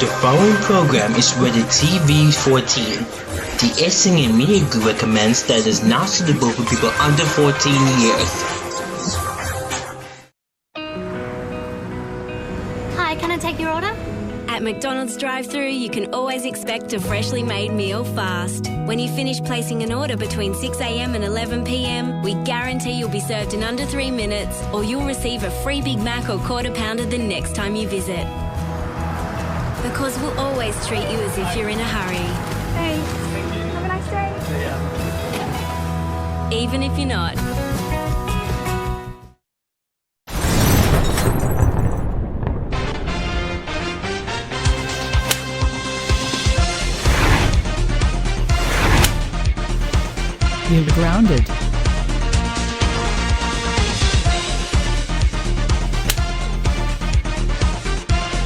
The following program is rated TV-14. The SNN Media Group recommends that it is not suitable for people under 14 years. Hi, can I take your order? At McDonald's drive-thru, you can always expect a freshly made meal fast. When you finish placing an order between 6 a.m. and 11 p.m, we guarantee you'll be served in under 3 minutes, or you'll receive a free Big Mac or Quarter Pounder the next time you visit. Because we'll always treat you as if you're in a hurry. Thanks. Have a nice day. Even if you're not. You're grounded.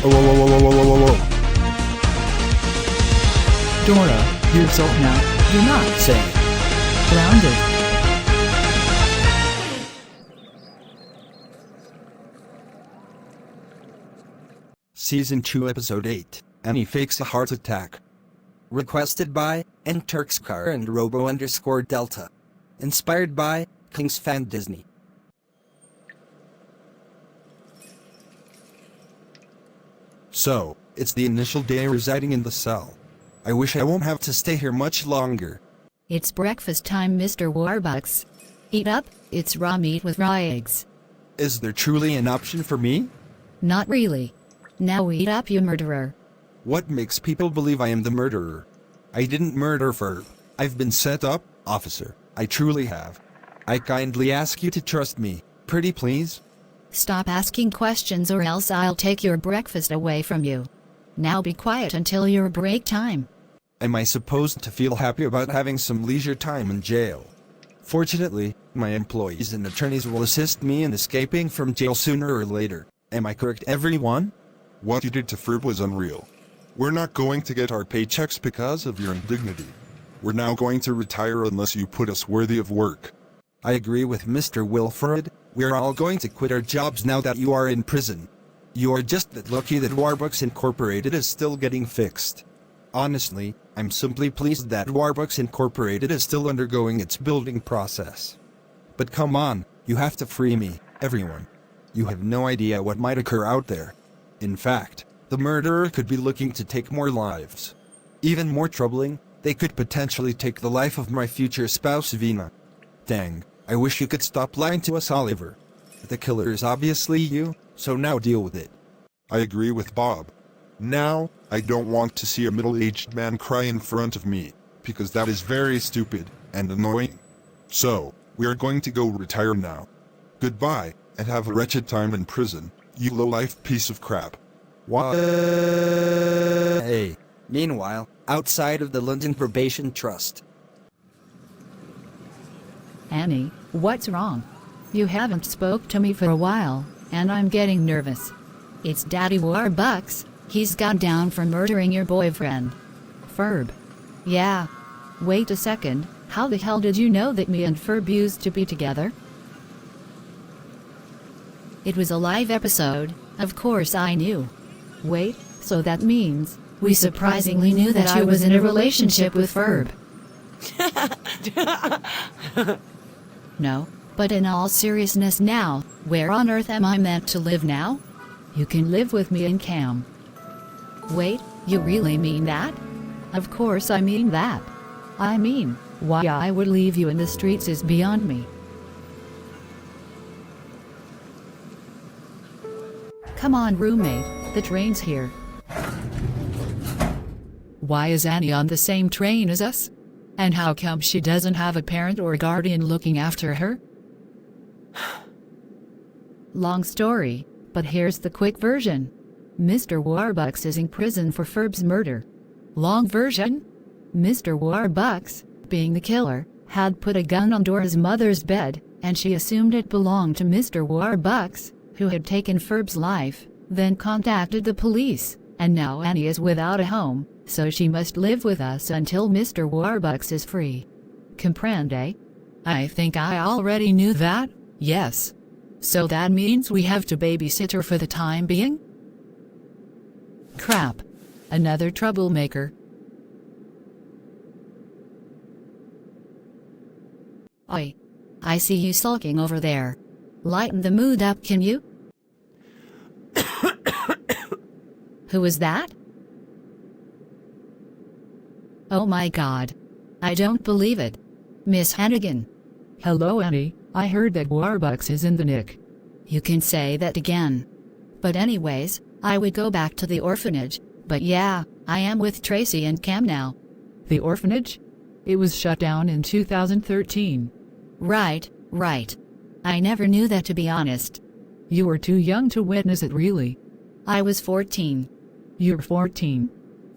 Whoa. Dora, yourself now. You're not safe. Grounded. Season 2 Episode 8, Annie Fakes a Heart Attack. Requested by nTurkscar and Robo_Delta. Inspired by King's Fan Disney. So, it's the initial day residing in the cell. I wish I won't have to stay here much longer. It's breakfast time, Mr. Warbucks. Eat up, it's raw meat with raw eggs. Is there truly an option for me? Not really. Now eat up, you murderer. What makes people believe I am the murderer? I didn't murder Ferb. I've been set up, officer. I truly have. I kindly ask you to trust me, pretty please. Stop asking questions or else I'll take your breakfast away from you. Now be quiet until your break time. Am I supposed to feel happy about having some leisure time in jail? Fortunately, my employees and attorneys will assist me in escaping from jail sooner or later. Am I correct, everyone? What you did to Ferb was unreal. We're not going to get our paychecks because of your indignity. We're now going to retire unless you put us worthy of work. I agree with Mr. Wilfred. We're all going to quit our jobs now that you are in prison. You are just that lucky that Warbucks Incorporated is still getting fixed. Honestly, I'm simply pleased that Warbucks Incorporated is still undergoing its building process. But come on, you have to free me, everyone. You have no idea what might occur out there. In fact, the murderer could be looking to take more lives. Even more troubling, they could potentially take the life of my future spouse Vina. Dang, I wish you could stop lying to us, Oliver. The killer is obviously you, so now deal with it. I agree with Bob. Now, I don't want to see a middle-aged man cry in front of me, because that is very stupid and annoying. So, we are going to go retire now. Goodbye, and have a wretched time in prison, you low-life piece of crap. What? Hey. Meanwhile, outside of the London Probation Trust. Annie, what's wrong? You haven't spoke to me for a while, and I'm getting nervous. It's Daddy Warbucks. He's gone down for murdering your boyfriend. Ferb. Yeah. Wait a second, how the hell did you know that me and Ferb used to be together? It was a live episode, of course I knew. Wait, so that means we surprisingly knew that I was in a relationship with Ferb. No, but in all seriousness now, where on earth am I meant to live now? You can live with me in Cam. Wait, you really mean that? Of course I mean that. I mean, why I would leave you in the streets is beyond me. Come on, roommate, the train's here. Why is Annie on the same train as us? And how come she doesn't have a parent or guardian looking after her? Long story, but here's the quick version. Mr. Warbucks is in prison for Ferb's murder. Long version? Mr. Warbucks, being the killer, had put a gun on Dora's mother's bed, and she assumed it belonged to Mr. Warbucks, who had taken Ferb's life, then contacted the police, and now Annie is without a home, so she must live with us until Mr. Warbucks is free. Comprende? I think I already knew that, yes. So that means we have to babysit her for the time being? Crap. Another troublemaker. Oi. I see you sulking over there. Lighten the mood up, can you? Who was that? Oh my God. I don't believe it. Miss Hannigan. Hello, Annie. I heard that Warbucks is in the nick. You can say that again. But anyways, I would go back to the orphanage, but yeah, I am with Tracy and Cam now. The orphanage? It was shut down in 2013. Right. I never knew that, to be honest. You were too young to witness it, really. I was 14. You're 14.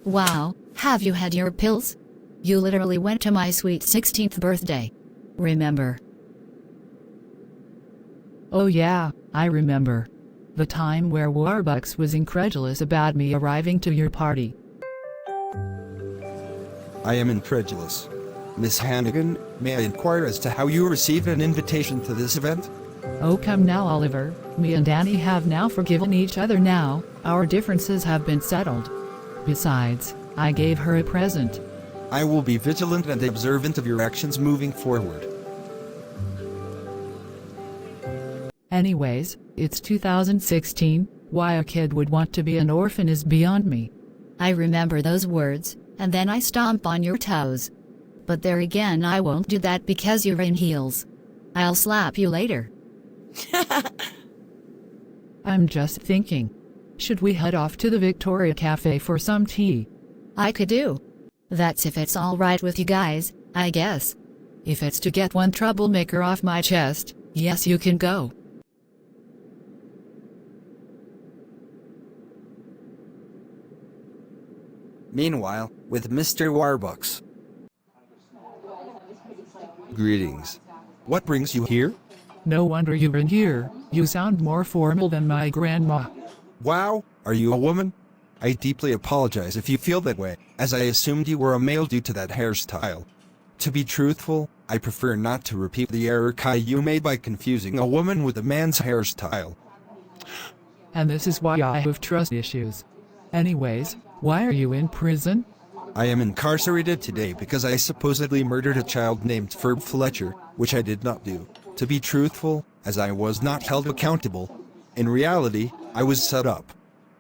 Wow, have you had your pills? You literally went to my sweet 16th birthday. Remember? Oh yeah, I remember. The time where Warbucks was incredulous about me arriving to your party. I am incredulous. Miss Hannigan, may I inquire as to how you received an invitation to this event? Oh come now, Oliver. Me and Annie have now forgiven each other now. Our differences have been settled. Besides, I gave her a present. I will be vigilant and observant of your actions moving forward. Anyways, it's 2016. Why a kid would want to be an orphan is beyond me. I remember those words, and then I stomp on your toes. But there again, I won't do that because you're in heels. I'll slap you later. I'm just thinking. Should we head off to the Victoria Cafe for some tea? I could do. That's if it's all right with you guys, I guess. If it's to get one troublemaker off my chest, yes, you can go. Meanwhile, with Mr. Warbucks. Greetings. What brings you here? No wonder you're in here. You sound more formal than my grandma. Wow, are you a woman? I deeply apologize if you feel that way, as I assumed you were a male due to that hairstyle. To be truthful, I prefer not to repeat the error you made by confusing a woman with a man's hairstyle. And this is why I have trust issues. Anyways, why are you in prison? I am incarcerated today because I supposedly murdered a child named Ferb Fletcher, which I did not do. To be truthful, as I was not held accountable. In reality, I was set up.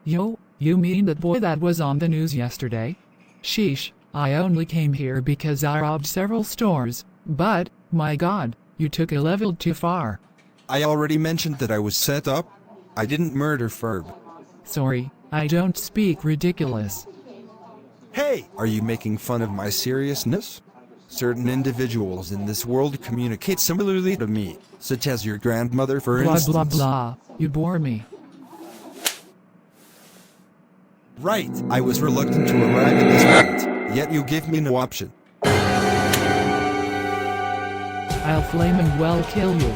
Yo, you mean that boy that was on the news yesterday? Sheesh, I only came here because I robbed several stores, but, my God, you took a level too far. I already mentioned that I was set up. I didn't murder Ferb. Sorry, I don't speak ridiculous. Hey! Are you making fun of my seriousness? Certain individuals in this world communicate similarly to me, such as your grandmother, for Blah instance. blah blah, you bore me. Right, I was reluctant to arrive at this point, yet you give me no option. I'll flaming well kill you.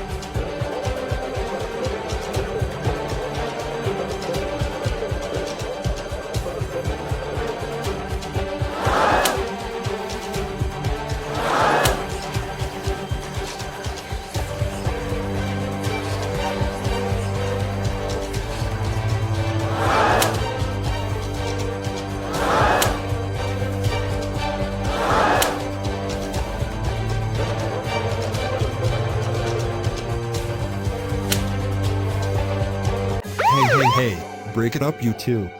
Hey, break it up you two.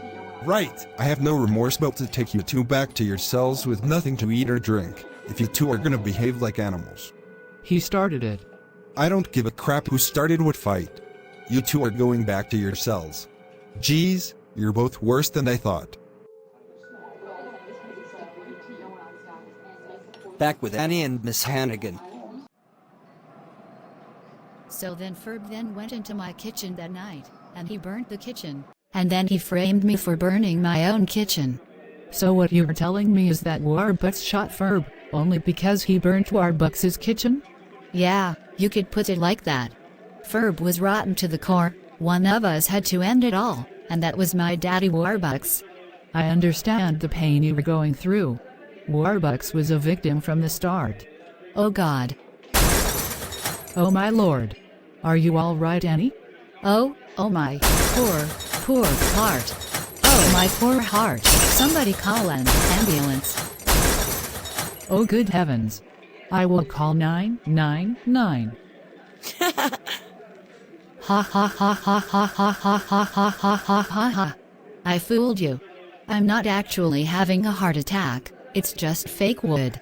Right, I have no remorse but to take you two back to your cells with nothing to eat or drink, if you two are gonna behave like animals. He started it. I don't give a crap who started what fight. You two are going back to your cells. Geez, you're both worse than I thought. Back with Annie and Miss Hannigan. So then Ferb then went into my kitchen that night, and he burnt the kitchen. And then he framed me for burning my own kitchen. So what you're telling me is that Warbucks shot Ferb, only because he burnt Warbucks' kitchen? Yeah, you could put it like that. Ferb was rotten to the core, one of us had to end it all, and that was my daddy Warbucks. I understand the pain you were going through. Warbucks was a victim from the start. Oh God. Oh my lord. Are you all right, Annie? Oh my, poor heart. Oh, my poor heart. Somebody call an ambulance. Oh, good heavens. I will call 999. Ha ha ha ha ha ha ha ha ha ha ha ha ha. I fooled you. I'm not actually having a heart attack, it's just fake wood.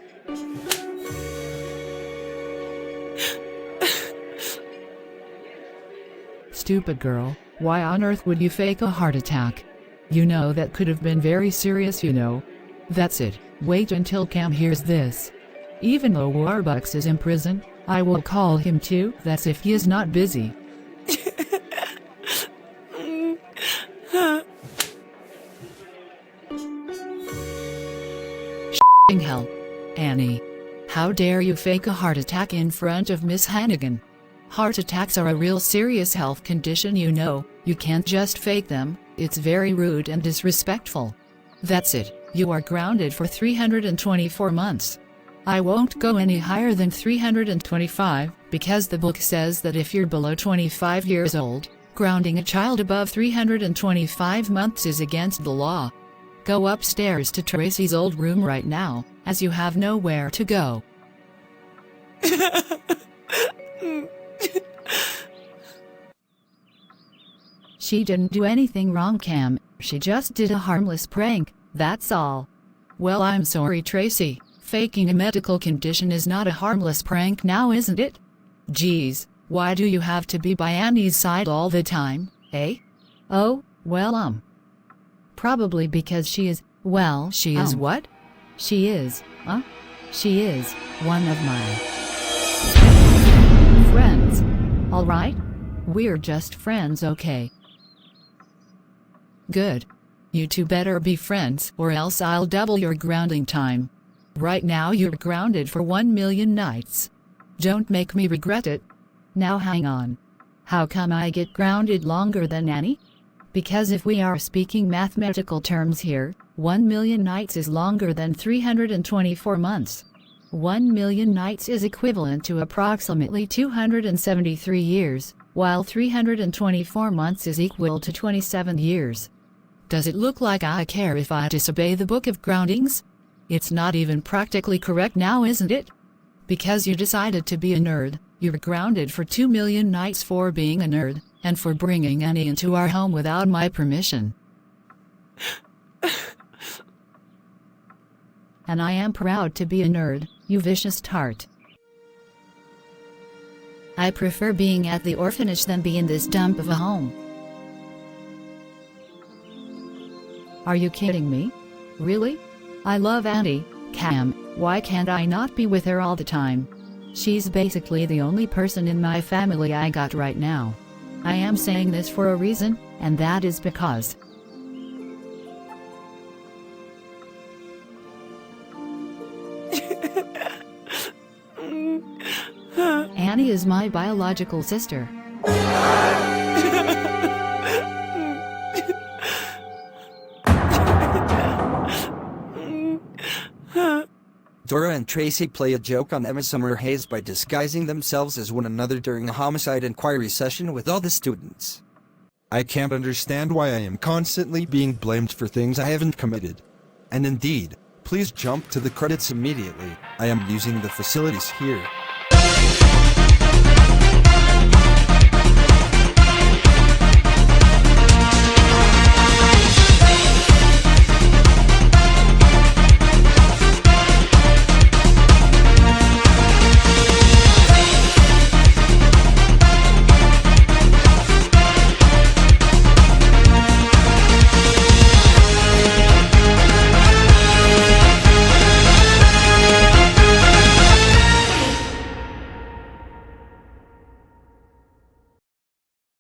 Stupid girl, why on earth would you fake a heart attack? You know that could have been very serious, you know. That's it, wait until Cam hears this. Even though Warbucks is in prison, I will call him too, that's if he is not busy. Hell. Annie. How dare you fake a heart attack in front of Miss Hannigan? Heart attacks are a real serious health condition, you know. You can't just fake them, it's very rude and disrespectful. That's it, you are grounded for 324 months. I won't go any higher than 325, because the book says that if you're below 25 years old, grounding a child above 325 months is against the law. Go upstairs to Tracy's old room right now, as you have nowhere to go. She didn't do anything wrong, Cam. She just did a harmless prank, that's all. Well, I'm sorry, Tracy. Faking a medical condition is not a harmless prank now, isn't it? Geez, why do you have to be by Annie's side all the time, eh? Oh, well, probably because she is, well, she is what? She is, She is one of my friends. Alright? We're just friends, okay? Good. You two better be friends, or else I'll double your grounding time. Right now you're grounded for 1 million nights. Don't make me regret it. Now hang on. How come I get grounded longer than Annie? Because if we are speaking mathematical terms here, 1 million nights is longer than 324 months. 1 million nights is equivalent to approximately 273 years, while 324 months is equal to 27 years. Does it look like I care if I disobey the Book of Groundings? It's not even practically correct now, isn't it? Because you decided to be a nerd, you're grounded for 2 million nights for being a nerd, and for bringing Annie into our home without my permission. And I am proud to be a nerd, you vicious tart. I prefer being at the orphanage than be in this dump of a home. Are you kidding me? Really? I love Annie, Cam, why can't I not be with her all the time? She's basically the only person in my family I got right now. I am saying this for a reason, and that is because Annie is my biological sister. Dora and Tracy play a joke on Emma Summer Hayes by disguising themselves as one another during a homicide inquiry session with all the students. I can't understand why I am constantly being blamed for things I haven't committed. And indeed, please jump to the credits immediately. I am using the facilities here.